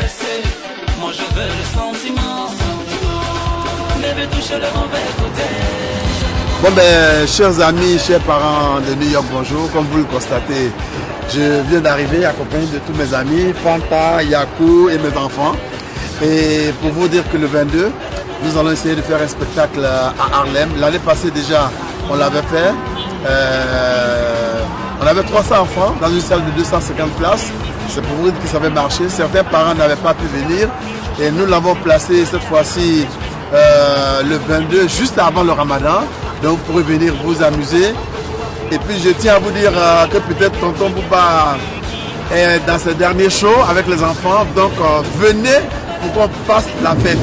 caresser. Moi je veux le sentiment. Bébé touche le mauvais côté. Bon ben, chers amis, chers parents de New York, bonjour. Comme vous le constatez, je viens d'arriver accompagné de tous mes amis, Fanta, Yakou et mes enfants. Et pour vous dire que le 22, nous allons essayer de faire un spectacle à Harlem. L'année passée déjà, on l'avait fait. On avait 300 enfants dans une salle de 250 places. C'est pour vous dire que ça avait marché. Certains parents n'avaient pas pu venir. Et nous l'avons placé cette fois-ci le 22, juste avant le Ramadan. Donc vous pourrez venir vous amuser. Et puis je tiens à vous dire que peut-être tonton Bouba est dans ses derniers shows avec les enfants. Donc venez pour qu'on fasse la fête.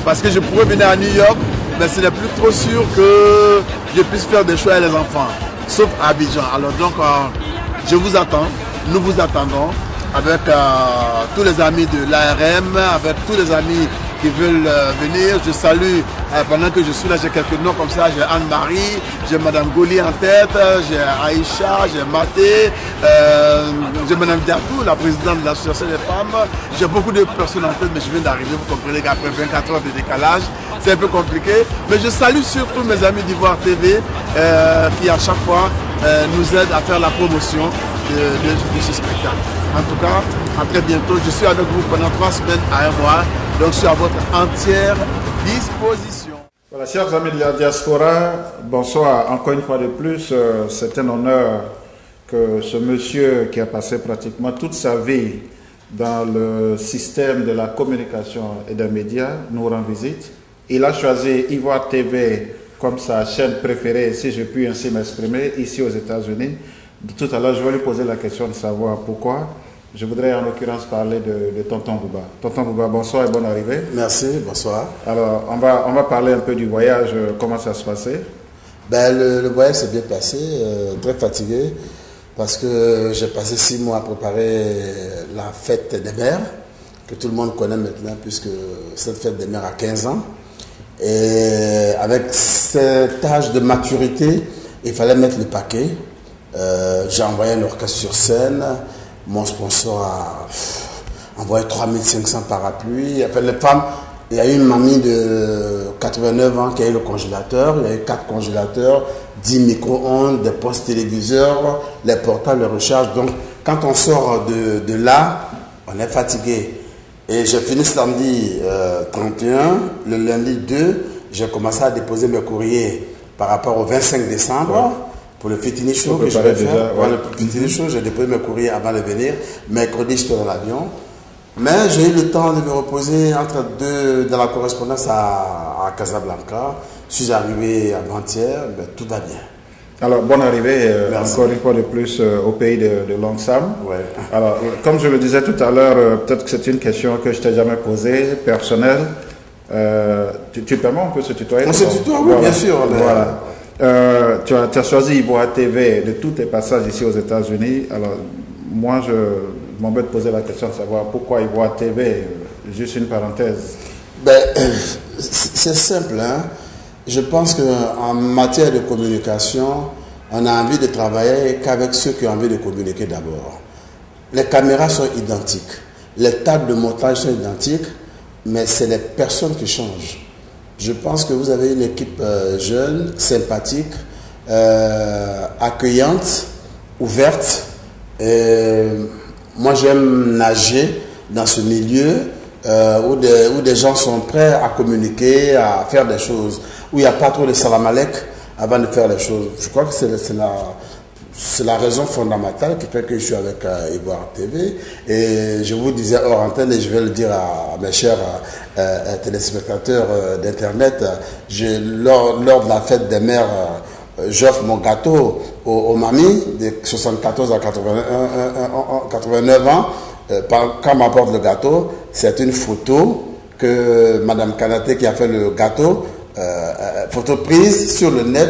Parce que je pourrais venir à New York, mais ce n'est plus trop sûr que je puisse faire des shows avec les enfants. Sauf à Abidjan. Alors donc je vous attends, nous vous attendons avec tous les amis de l'ARM, avec tous les amis qui veulent venir. Je salue, pendant que je suis là, j'ai quelques noms comme ça. J'ai Anne-Marie, j'ai Madame Goli en tête, j'ai Aïcha, j'ai Maté, j'ai Madame Diatou, la présidente de l'association des femmes. J'ai beaucoup de personnes en tête, mais je viens d'arriver. Vous comprenez qu'après 24 heures de décalage, c'est un peu compliqué. Mais je salue surtout mes amis d'Ivoire TV qui à chaque fois nous aident à faire la promotion de ce spectacle. En tout cas, à très bientôt. Je suis avec vous pendant 3 semaines à un mois. Donc je suis à votre entière disposition. Voilà, chers amis de la diaspora, bonsoir. Encore une fois de plus, c'est un honneur que ce monsieur qui a passé pratiquement toute sa vie dans le système de la communication et des médias nous rend visite. Il a choisi Ivoire TV comme sa chaîne préférée, si je puis ainsi m'exprimer, ici aux États-Unis. Tout à l'heure, je vais lui poser la question de savoir pourquoi. Je voudrais en l'occurrence parler de Tonton Bouba. Tonton Bouba, bonsoir et bonne arrivée. Merci, bonsoir. Alors, on va parler un peu du voyage, comment ça se passait? Ben, le voyage s'est bien passé, très fatigué, parce que j'ai passé 6 mois à préparer la fête des mères, que tout le monde connaît maintenant, puisque cette fête des mères a 15 ans. Et avec cet âge de maturité, il fallait mettre le paquet. J'ai envoyé un orchestre sur scène. Mon sponsor a envoyé 3500 parapluies. Enfin, les femmes, il y a eu une mamie de 89 ans qui a eu le congélateur. Il y a eu 4 congélateurs, 10 micro-ondes, des postes téléviseurs, les portables, les recharges. Donc, quand on sort de là, on est fatigué. Et j'ai fini samedi 31. Le lundi 2, j'ai commencé à déposer mes courriers par rapport au 25 décembre. Ouais. Pour le Fitini Show que je vais faire. Pour le Fitini Show, j'ai déposé mes courriers avant de venir. Mercredi, j'étais dans l'avion. Mais j'ai eu le temps de me reposer entre deux, dans la correspondance à Casablanca. Je suis arrivé avant-hier, ben, tout va bien. Alors, bonne arrivée encore une fois de plus au pays de Longsam. Ouais. Alors, comme je le disais tout à l'heure, peut-être que c'est une question que je t'ai jamais posée, personnelle. Tu permets, on peut se tutoyer? On se tutoie, oui, voilà. Bien sûr. Voilà. Tu as choisi Ivoire TV de tous tes passages ici aux États-Unis. Alors, moi, je m'embête de poser la question de savoir pourquoi Ivoire TV, juste une parenthèse. Ben, c'est simple, hein. Je pense qu'en matière de communication, on a envie de travailler qu'avec ceux qui ont envie de communiquer d'abord. Les caméras sont identiques, les tables de montage sont identiques, mais c'est les personnes qui changent. Je pense que vous avez une équipe jeune, sympathique, accueillante, ouverte. Moi, j'aime nager dans ce milieu où des gens sont prêts à communiquer, à faire des choses, où il n'y a pas trop de salam alek avant de faire les choses. Je crois que c'est la raison fondamentale qui fait que je suis avec Ivoire TV. Et je vous disais hors antenne, et je vais le dire à mes chers téléspectateurs d'Internet, lors de la fête des mères, j'offre mon gâteau aux mamies de 74 à 89 ans. Quand m'apporte le gâteau, c'est une photo que Madame Kanaté qui a fait le gâteau, photo prise sur le net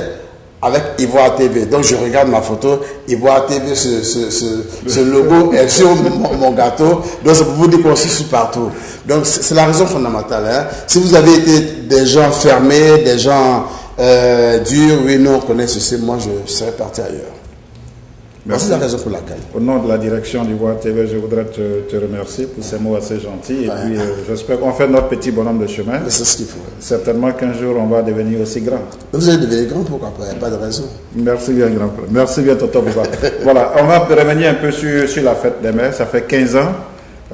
avec Ivoire TV. Donc je regarde ma photo, Ivoire TV, ce logo est sur mon gâteau. Donc c'est pour vous dire qu'on suit partout. Donc c'est la raison fondamentale. Hein. Si vous avez été des gens fermés, des gens durs, oui, non, on connaît ceci, moi je serais parti ailleurs. C'est la raison pour laquelle. Au nom de la direction du Voix TV, je voudrais te remercier pour ces mots assez gentils. Et puis, j'espère qu'on fait notre petit bonhomme de chemin. C'est ce qu'il faut. Certainement qu'un jour, on va devenir aussi grand. Vous allez devenir grand, pourquoi pas? Il n'y a pas de raison. Merci bien, grand frère. Merci bien, Tonton Bouba. Voilà, on va revenir un peu sur la fête des mères. Ça fait 15 ans.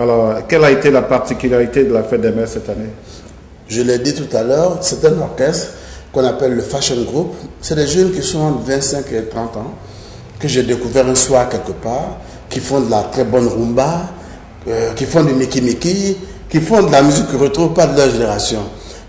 Alors, quelle a été la particularité de la fête des mères cette année? Je l'ai dit tout à l'heure, c'est un orchestre qu'on appelle le Fashion Group. C'est des jeunes qui sont entre 25 et 30 ans, que j'ai découvert un soir quelque part, qui font de la très bonne rumba, qui font du miki-miki, qui font de la musique qu'ils ne retrouvent pas de leur génération.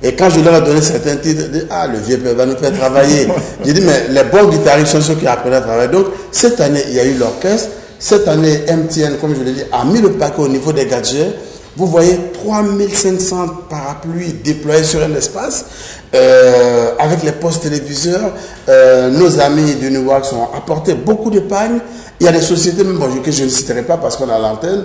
Et quand je leur ai donné certains titres, ils disent, ah, le vieux père va nous faire travailler. J'ai dit, mais les bons guitaristes sont ceux qui apprennent à travailler. Donc, cette année, il y a eu l'orchestre. Cette année, MTN, comme je l'ai dit, a mis le paquet au niveau des gadgets. Vous voyez 3500 parapluies déployés sur un espace, avec les postes téléviseurs. Nos amis de Newark ont apporté beaucoup de pagnes. Il y a des sociétés, même que je ne citerai pas parce qu'on a l'antenne,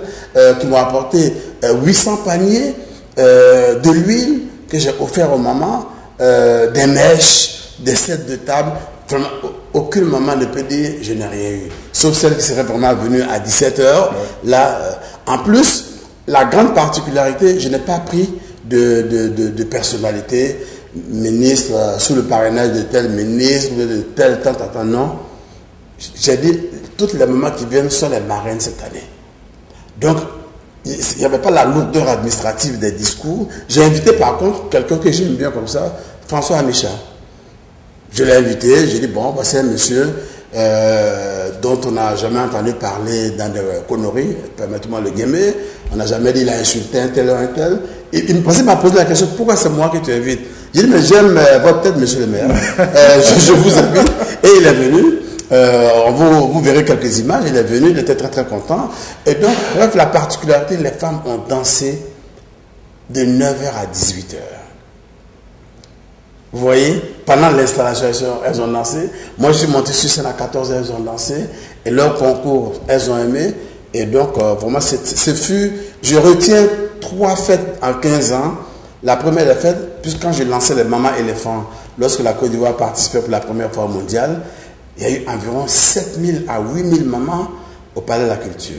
qui m'ont apporté 800 paniers de l'huile que j'ai offert aux mamans, des mèches, des sets de table. Vraiment, aucune maman ne peut dire je n'ai rien eu. Sauf celle qui serait vraiment venue à 17h. Là, en plus, la grande particularité, je n'ai pas pris de personnalité, ministre, sous le parrainage de tel ministre, de tel, tant, non. J'ai dit, toutes les mamans qui viennent sont les marraines cette année. Donc, il n'y avait pas la lourdeur administrative des discours. J'ai invité par contre quelqu'un que j'aime bien comme ça, François Amicha. Je l'ai invité, j'ai dit, bon, c'est un monsieur dont on n'a jamais entendu parler dans des conneries, permettez-moi le guillemets, on n'a jamais dit il a insulté un tel ou un tel. Il m'a posé la question, pourquoi c'est moi qui t'invite? J'ai dit, mais j'aime votre tête, monsieur le maire. Je vous invite. Et il est venu. Vous verrez quelques images. Il est venu, il était très très content. Et donc, bref, la particularité, les femmes ont dansé de 9h à 18h. Vous voyez, pendant l'installation, elles ont dansé. Moi, je suis monté sur scène à 14h, elles ont dansé. Et leur concours, elles ont aimé. Et donc, vraiment, je retiens 3 fêtes en 15 ans. La première des fêtes, puisque quand j'ai lancé les mamans éléphants, lorsque la Côte d'Ivoire participait pour la première fois mondiale, il y a eu environ 7000 à 8000 mamans au Palais de la Culture.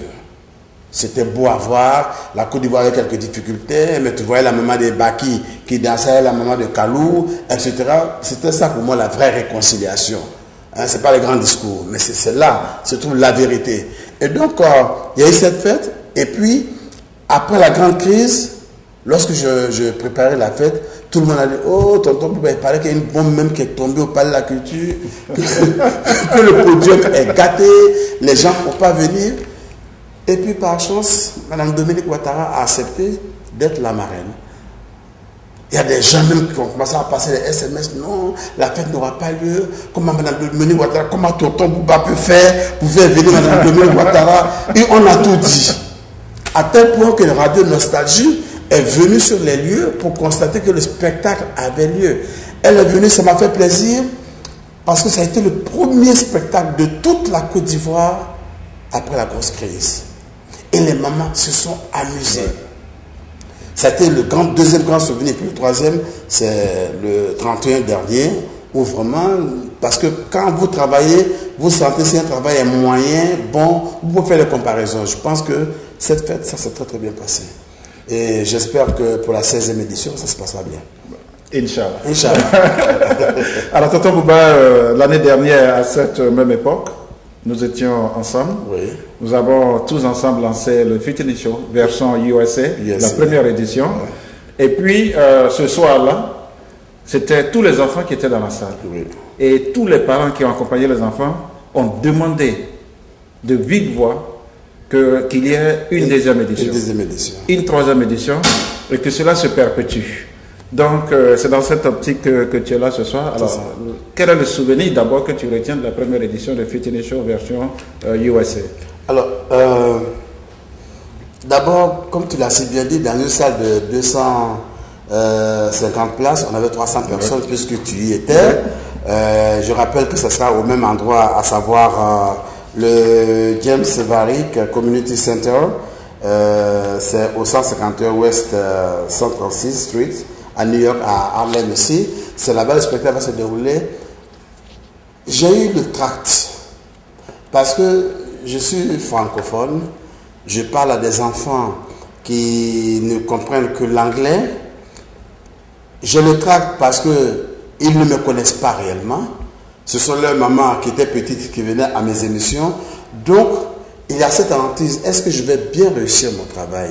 C'était beau à voir. La Côte d'Ivoire avait quelques difficultés, mais tu voyais la maman de Baki qui dansait, la maman de Kalou, etc. C'était ça pour moi la vraie réconciliation. Hein, ce n'est pas les grands discours, mais c'est là se trouve la vérité. Et donc, il y a eu cette fête. Et puis, après la grande crise, lorsque je préparais la fête, tout le monde a dit, oh, tonton, il paraît qu'il y a une bombe même qui est tombée au Palais de la Culture, que le podium est gâté, les gens ne peuvent pas venir. Et puis, par chance, Mme Dominique Ouattara a accepté d'être la marraine. Il y a des gens même qui ont commencé à passer les SMS, non, la fête n'aura pas lieu. Comment Mme Dominique Ouattara, comment tonton Bouba peut faire pour faire venir Mme Dominique Ouattara? Et on a tout dit. À tel point que Radio Nostalgie est venue sur les lieux pour constater que le spectacle avait lieu. Elle est venue, ça m'a fait plaisir, parce que ça a été le premier spectacle de toute la Côte d'Ivoire après la grosse crise. Et les mamans se sont amusées. Ça a été le deuxième grand souvenir. Puis le troisième, c'est le 31 dernier, où vraiment, parce que quand vous travaillez, vous sentez si un travail est moyen, bon, vous pouvez faire les comparaisons. Je pense que cette fête, ça s'est très très bien passé. Et j'espère que pour la 16e édition, ça se passera bien. Inch'Allah. Inch'Allah. Alors, tonton Bouba, l'année dernière, à cette même époque, nous étions ensemble. Oui. Nous avons tous ensemble lancé le Fitini Show, version USA, la première édition. Ouais. Et puis, ce soir-là, c'était tous les enfants qui étaient dans la salle. Oui. Et tous les parents qui ont accompagné les enfants ont demandé de vive voix qu'il y ait une deuxième édition, une troisième édition, et que cela se perpétue. Donc, c'est dans cette optique que tu es là ce soir. Alors, quel est le souvenir d'abord que tu retiens de la première édition de Fitini Show version USA? Alors, d'abord, comme tu l'as si bien dit, dans une salle de 250 places, on avait 300 personnes puisque tu y étais. Je rappelle que ce sera au même endroit, à savoir le James Varick Community Center. C'est au 151 West 136 Street, à New York, à Harlem ici. C'est là-bas le spectacle va se dérouler. J'ai eu le tract parce que je suis francophone, je parle à des enfants qui ne comprennent que l'anglais. Je le traque parce qu'ils ne me connaissent pas réellement. Ce sont leurs mamans qui étaient petites qui venaient à mes émissions. Donc, il y a cette hantise. Est-ce que je vais bien réussir mon travail?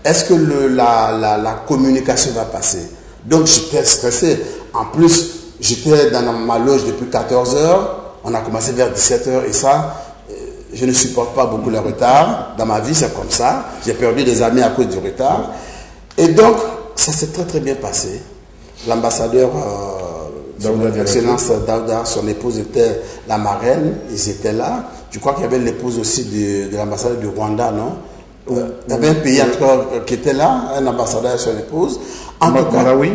Est-ce que la communication va passer? Donc, j'étais stressé. En plus, j'étais dans ma loge depuis 14 heures. On a commencé vers 17 heures et ça, je ne supporte pas beaucoup le retard. Dans ma vie, c'est comme ça. J'ai perdu des amis à cause du retard. Et donc, ça s'est très très bien passé. L'ambassadeur, son excellence Daouda, son épouse était la marraine. Ils étaient là. Je crois qu'il y avait l'épouse aussi de l'ambassadeur du Rwanda, non? Il y avait un pays encore qui était là, un ambassadeur et son épouse. En tout cas, Malawi.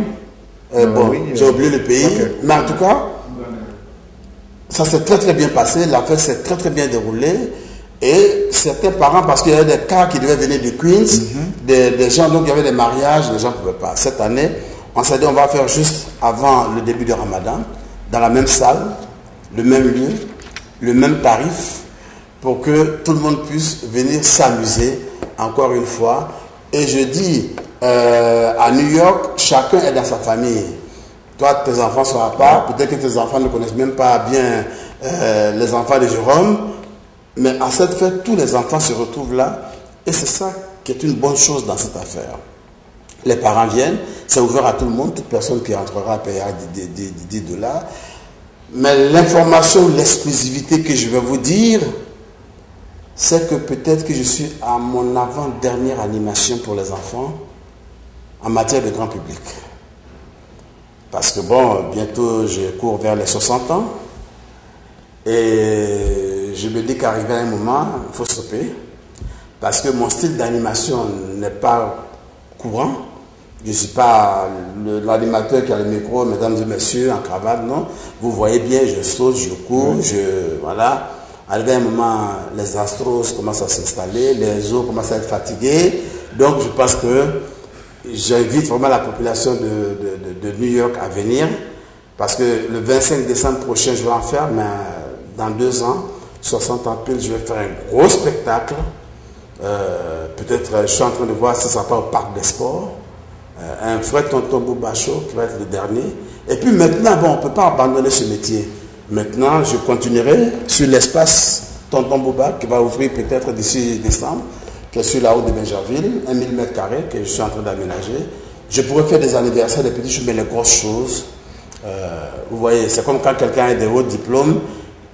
Bon, j'ai oublié le pays. Okay. Mais en tout cas, ça s'est très très bien passé. L'affaire s'est très très bien déroulée. Et certains parents, parce qu'il y avait des cas qui devaient venir de Queens, des gens, donc il y avait des mariages, les gens ne pouvaient pas. Cette année, on s'est dit on va faire juste avant le début du Ramadan, dans la même salle, le même lieu, le même tarif, pour que tout le monde puisse venir s'amuser, encore une fois. Et je dis, à New York, chacun est dans sa famille. Toi, tes enfants sont à part. Peut-être que tes enfants ne connaissent même pas bien les enfants de Jérôme. Mais à cette fête, tous les enfants se retrouvent là. Et c'est ça qui est une bonne chose dans cette affaire. Les parents viennent, c'est ouvert à tout le monde. Toute personne qui entrera payera 10 $. Mais l'information, l'exclusivité que je vais vous dire, c'est que peut-être que je suis à mon avant-dernière animation pour les enfants en matière de grand public. Parce que bon, bientôt je cours vers les 60 ans et je me dis qu'arrivé à un moment, il faut stopper parce que mon style d'animation n'est pas courant. Je ne suis pas l'animateur qui a le micro, mesdames et messieurs, en cravate, non. Vous voyez bien, je saute, je cours, voilà. Arrivé à un moment, les astros commencent à s'installer, les eaux commencent à être fatigués. Donc je pense que j'invite vraiment la population de New York à venir parce que le 25 décembre prochain, je vais en faire, mais dans 2 ans, 60 ans pile, je vais faire un gros spectacle. Peut-être, je suis en train de voir si ça va pas au Parc des Sports. Un vrai Tonton Bouba Show qui va être le dernier. Et puis maintenant, bon, on ne peut pas abandonner ce métier. Maintenant, je continuerai sur l'espace Tonton Bouba qui va ouvrir peut-être d'ici décembre, qui est sur la route de Benjerville, 1000 m² que je suis en train d'aménager. Je pourrais faire des anniversaires, des petites choses, mais les grosses choses. Vous voyez, c'est comme quand quelqu'un a des hauts diplômes,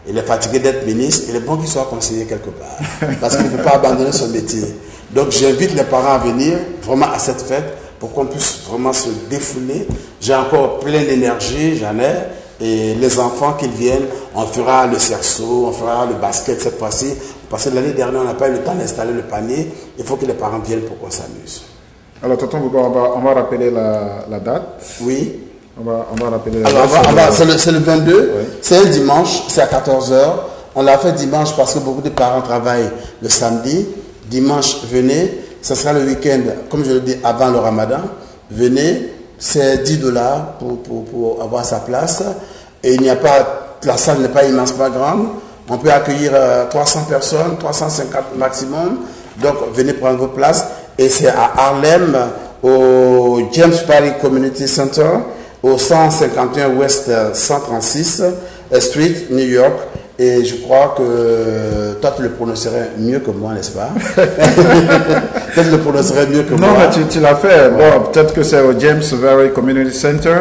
il est fatigué d'être ministre, il est bon qu'il soit conseiller quelque part. Parce qu'il ne peut pas abandonner son métier. Donc j'invite les parents à venir vraiment à cette fête pour qu'on puisse vraiment se défouler. J'ai encore plein d'énergie, j'en ai. Et les enfants qui viennent, on fera le cerceau, on fera le basket cette fois-ci. Parce que l'année dernière, on n'a pas eu le temps d'installer le panier. Il faut que les parents viennent pour qu'on s'amuse. Alors, tonton Bouba, on va rappeler la date. Oui. On va rappeler la date. C'est le 22. Oui. C'est un dimanche, c'est à 14 h. On l'a fait dimanche parce que beaucoup de parents travaillent le samedi. Dimanche, venez. Ce sera le week-end, comme je le dis, avant le Ramadan. Venez. C'est 10 $ pour avoir sa place. Et il n'y a pas, la salle n'est pas immensement grande. On peut accueillir 300 personnes, 350 maximum. Donc, venez prendre vos places. Et c'est à Harlem, au James Parry Community Center, au 151 West 136 Street, New York. Et je crois que toi, tu le prononcerais mieux que moi, n'est-ce pas? Toi, tu le prononcerais mieux que moi. Non, mais tu l'as fait. Bon, peut-être que c'est au James Parry Community Center.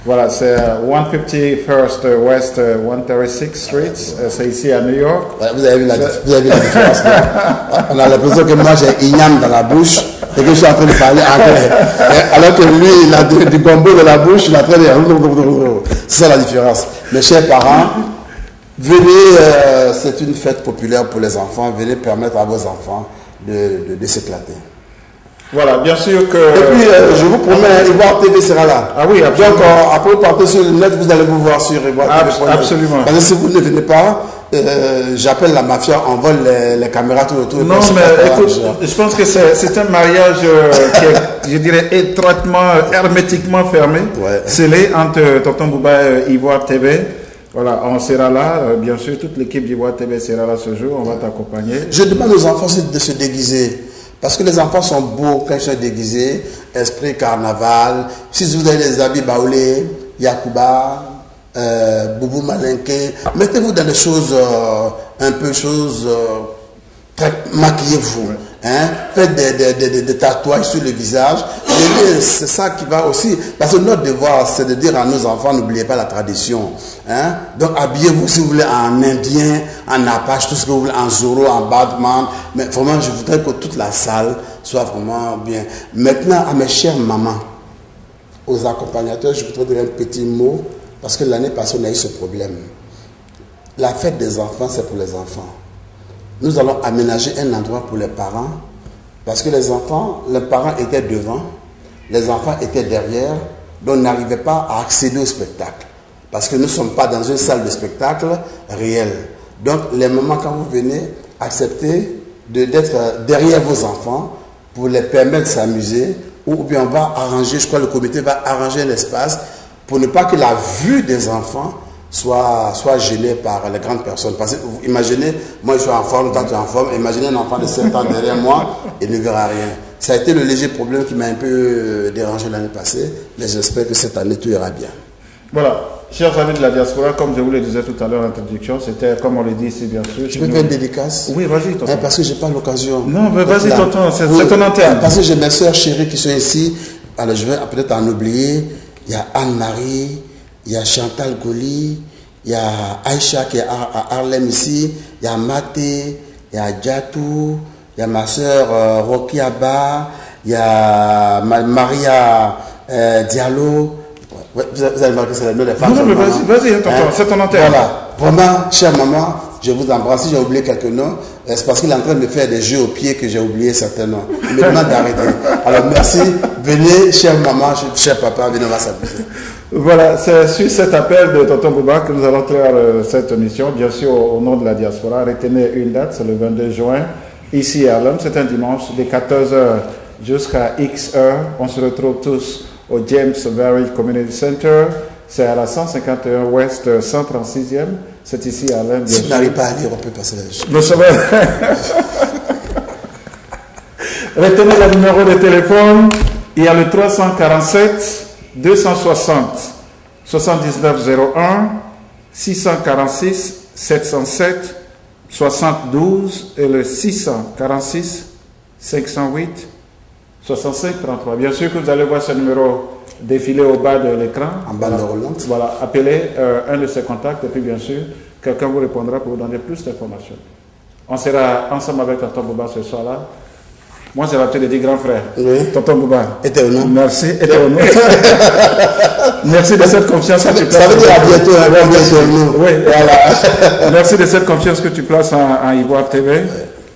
Voilà, c'est 151st West 136th Street. C'est ici à New York. Voilà, vous avez vu la différence. On a l'impression que moi, j'ai igname dans la bouche et que je suis en train de parler anglais. Alors que lui, il a du gombo de la bouche, il est en train de... C'est ça la différence. Mes chers parents, venez, c'est une fête populaire pour les enfants. Venez permettre à vos enfants de s'éclater. Voilà, bien sûr que... Et puis, je vous promets, Ivoire TV sera là. Ah oui, absolument. Donc, après, vous partez sur le net, vous allez vous voir sur Ivoire TV. Absolument. Parce que si vous ne venez pas, j'appelle la mafia, on vole les caméras tout autour. Non, mais écoute, je pense que c'est un mariage qui est, je dirais, étroitement, hermétiquement fermé. Ouais. Scellé entre Tonton Bouba et Ivoire TV. Voilà, on sera là, bien sûr, toute l'équipe d'Ivoire TV sera là ce jour, on va t'accompagner. Je demande aux enfants de se déguiser. Parce que les enfants sont beaux quand ils sont déguisés. Esprit carnaval. Si vous avez des habits baoulés, Yakuba, Boubou Malinké, mettez-vous dans des choses, un peu choses, maquillez-vous. Hein? Faites des tatouages sur le visage. C'est ça qui va aussi. Parce que notre devoir, c'est de dire à nos enfants, n'oubliez pas la tradition. Hein? Donc habillez-vous si vous voulez en indien, en apache, tout ce que vous voulez, en zoro, en badman. Mais vraiment, je voudrais que toute la salle soit vraiment bien. Maintenant, à mes chères mamans, aux accompagnateurs, je voudrais dire un petit mot. Parce que l'année passée, on a eu ce problème. La fête des enfants, c'est pour les enfants. Nous allons aménager un endroit pour les parents, parce que les parents étaient devant, les enfants étaient derrière, donc on n'arrivait pas à accéder au spectacle. Parce que nous ne sommes pas dans une salle de spectacle réelle. Donc les mamans, quand vous venez, acceptez d'être derrière vos enfants pour les permettre de s'amuser, ou bien on va arranger, je crois que le comité va arranger un espace pour ne pas que la vue des enfants soit gêné par les grandes personnes. Parce que imaginez, moi je suis en forme, toi tu es en forme, imaginez un enfant de 7 ans derrière moi, il ne verra rien. Ça a été le léger problème qui m'a un peu dérangé l'année passée, mais j'espère que cette année tout ira bien. Voilà, chers amis de la diaspora, comme je vous le disais tout à l'heure en introduction, c'était comme on le dit ici bien sûr. Je peux faire une dédicace? Oui, vas-y, tonton. Parce que je n'ai pas l'occasion. Non, mais vas-y, tonton, c'est ton antenne. Parce que j'ai mes soeurs chéries qui sont ici, alors je vais peut-être en oublier. Il y a Anne-Marie, il y a Chantal Goli, il y a Aïcha qui est à Harlem ici, il y a Maté, il y a Djatou, il y a ma soeur Rocky Abba, il y a Maria Diallo. Ouais, vous avez marqué, c'est le nom des femmes. Non, mais vas-y, c'est ton antenne. Voilà, vraiment, chère maman, je vous embrasse. Si j'ai oublié quelques noms, c'est parce qu'il est en train de me faire des jeux au pied que j'ai oublié certains noms. Il me demande d'arrêter. Alors merci, venez, chère maman, cher papa, venez, on va s'amuser. Voilà, c'est sur cet appel de Tonton Bouba que nous allons faire cette émission. Bien sûr, au nom de la diaspora, retenez une date, c'est le 22 juin, ici à Harlem. C'est un dimanche, de 14h jusqu'à X heures. On se retrouve tous au James Berry Community Center. C'est à la 151 Ouest 136e. C'est ici à Harlem. Si tu n'arrives pas à lire, on peut passer là-dessus. Nous sommes... Retenez le numéro de téléphone. Il y a le 347 260 7901 646 707 72 et le 646 508 65 33. Bien sûr que vous allez voir ce numéro défiler au bas de l'écran. En bas de Roland. Voilà, appelez un de ses contacts et puis bien sûr, quelqu'un vous répondra pour vous donner plus d'informations. On sera ensemble avec Tonton Bouba ce soir-là. Moi, c'est l'atelier des grands frères. Oui. Tonton Bouba. Et ton nom. Merci. Et ton nom. Merci de cette confiance que tu places. Ça veut dire à bientôt. Oui, voilà. Merci de cette confiance que tu places en Ivoire TV.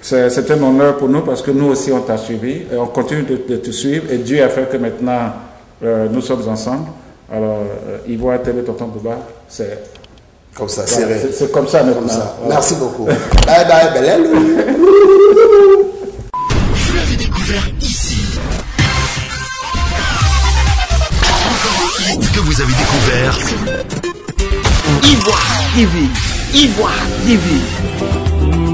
C'est un honneur pour nous parce que nous aussi on t'a suivi et on continue de te suivre et Dieu a fait que maintenant nous sommes ensemble. Alors Ivoire TV, Tonton Bouba, c'est comme ça, c'est comme ça maintenant. Comme ça. Voilà. Merci beaucoup. Bye bye, belle. Vous l'avez découvert ici. Encore un hit que vous avez découvert. Ivoire TV. Ivoire TV.